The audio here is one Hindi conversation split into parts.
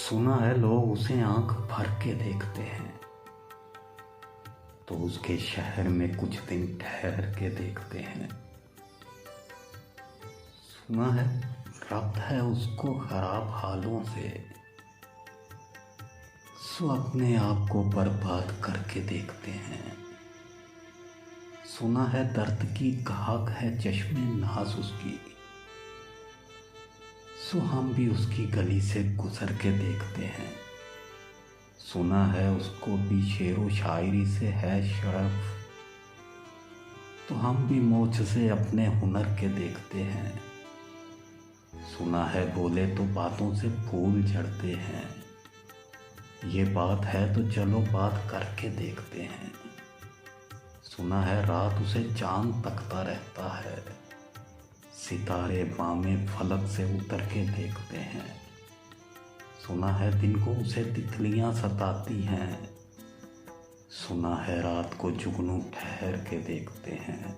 सुना है लोग उसे आंख भर के देखते हैं, तो उसके शहर में कुछ दिन ठहर के देखते हैं। सुना है रब्त है उसको खराब हालों से, सो अपने आप को बर्बाद करके देखते हैं। सुना है दर्द की घाक है चश्मे नाज उसकी, सो हम भी उसकी गली से गुजर के देखते हैं। सुना है उसको भी शेरो शायरी से है शरफ, तो हम भी मोछ से अपने हुनर के देखते हैं। सुना है बोले तो बातों से फूल झड़ते हैं, ये बात है तो चलो बात करके देखते हैं। सुना है रात उसे चांद तकता रहता है, सितारे बामे फलक से उतर के देखते हैं। सुना है दिन को उसे तितलियां सताती हैं, सुना है रात को जुगनू ठहर के देखते हैं।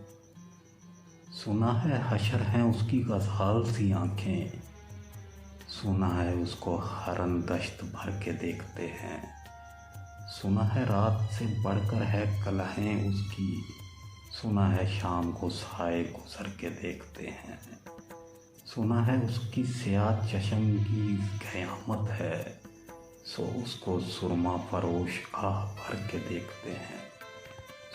सुना है हशर हैं उसकी गज़ाल सी आंखें, सुना है उसको हरन दश्त भर के देखते हैं। सुना है रात से बढ़कर है कलहें उसकी, सुना है शाम को साए गुजर के देखते हैं। सुना है उसकी स्याह चश्म की क़यामत है, सो उसको सुरमा फरोश आह भर के देखते हैं।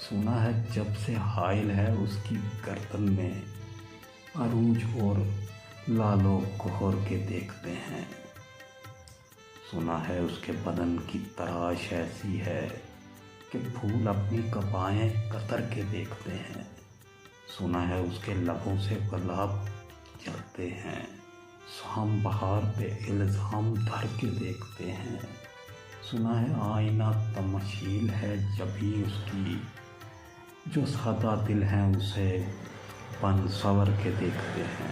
सुना है जब से हाइल है उसकी गर्दन में, अरूज और लालो कोहर के देखते हैं। सुना है उसके बदन की तराश ऐसी है कि फूल अपनी कपाएं कतर के देखते हैं। सुना है उसके लबों से गुलाब जलते हैं, सो हम बहार पे इल्ज़ाम धर के देखते हैं। सुना है आईना तमशील है जब ही उसकी, जो सादा दिल है उसे बन सवर के देखते हैं।